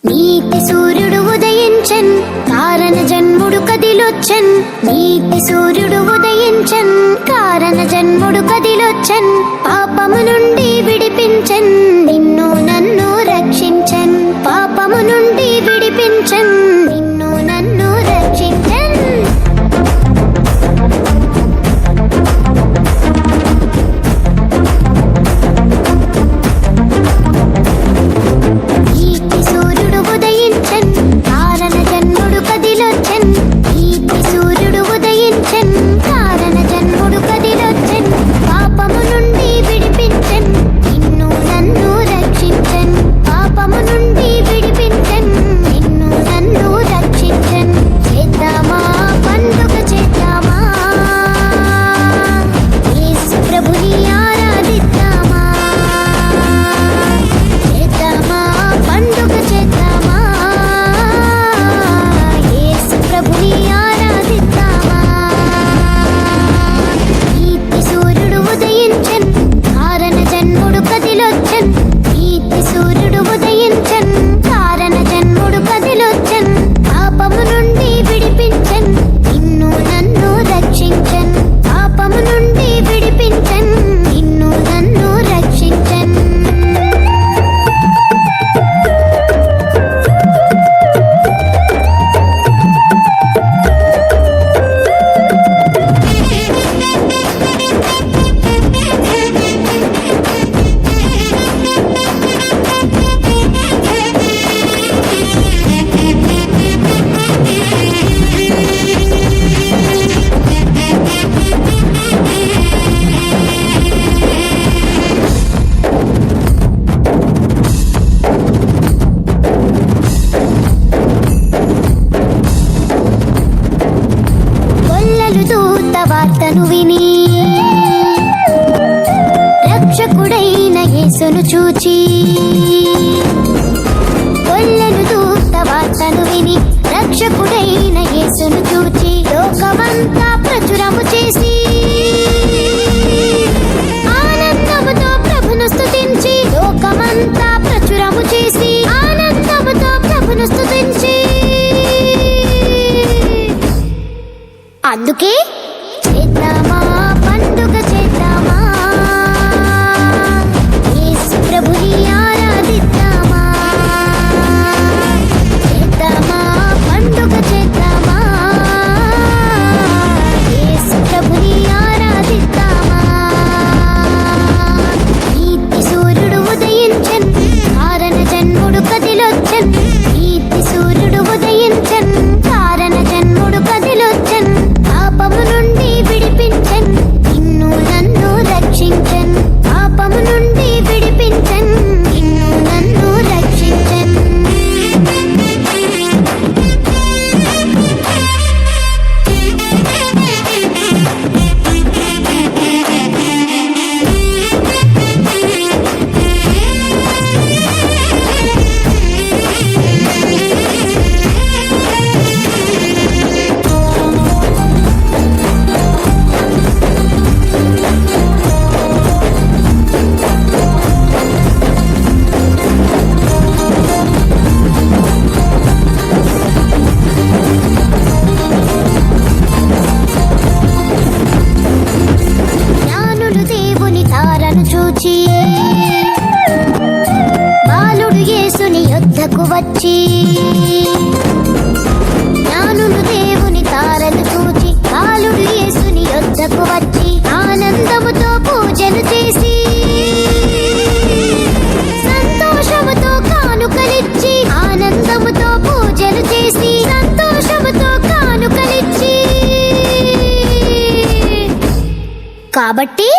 నీతి సూర్యుడు ఉదయించన్, కారణ జన్ముడు కదిలొచ్చన్. నీతి సూర్యుడు ఉదయించన్, కారణ జన్ముడు కదిలొచ్చన్. పాపము నుండి విడిపించన్, నిన్ను నన్ను రక్షించన్. పాపము నుండి విడిపించన్, నిన్ను నన్ను రక్షించన్. నీతి సూర్యుడు ఉదయించన్, కారణ జన్ముడు కదిలొచ్చన్. నీతి సూర్యుడు ఉదయించన్, కారణ జన్ముడు కదిలొచ్చన్. పాపము నుండి విడిపించన్, నిన్ను నన్ను రక్షించన్. పాపము నుండి విడిపించన్, నిన్ను నన్ను రక్షించన్. చేద్దామా పండుగ చేద్దామా, యేసు ప్రభుని ఆరాధిద్దామా. చేద్దామా పండుగ చేద్దామా, యేసు ప్రభుని ఆరాధిద్దామా. నీతి సూర్యుడు ఉదయించన్, కారణ జన్ముడు కదిలొచ్చన్. నీతి సూర్యుడు ఉదయించన్, కారణ జన్ముడు కదిలొచ్చన్. పాపము నుండి విడిపించన్, నిన్ను నన్ను రక్షించన్. పాపము నుండి విడిపించన్, నిన్ను నన్ను రక్షించన్. గొల్లలు దూత వార్తను విని, రక్షకుడైన యేసును చూచి. గొల్లలు దూత వార్తను విని, రక్షకుడైన యేసును చూచి. లోకమంతా ప్రచురము చేసి, ఆనందముతో ప్రభును స్తుతించి. లోకమంతా ప్రచురము చేసి, ఆనందముతో ప్రభును స్తుతించి. అందుకే చేద్దామా పండుగ చేద్దామా, యేసు ప్రభుని ఆరాధిద్దామా. చేద్దామా పండుగ చేద్దామా, యేసు ప్రభుని ఆరాధిద్దామా. నీతి సూర్యుడు ఉదయించన్, కారణ జన్ముడు కదిలొచ్చన్. నీతి సూర్యుడు ఉదయించన్, కారణ జన్ముడు కదిలొచ్చన్. పాపము నుండి విడిపించన్, నిన్ను నన్ను రక్షించన్. పాపము నుండి విడిపించన్, నిన్ను నన్ను రక్షించన్. జ్ఞానులు దేవుని తారను చూచి, బాలుడు యేసుని యొద్దకు వచ్చి. జ్ఞానులు దేవుని తారను చూచి, బాలుడు యేసుని యొద్దకు వచ్చి. ఆనందముతో పూజలు చేసి, సంతోషముతో కానుకలిచ్చి. ఆనందముతో పూజలు చేసి, సంతోషముతో కానుకలిచ్చి. కాబట్టి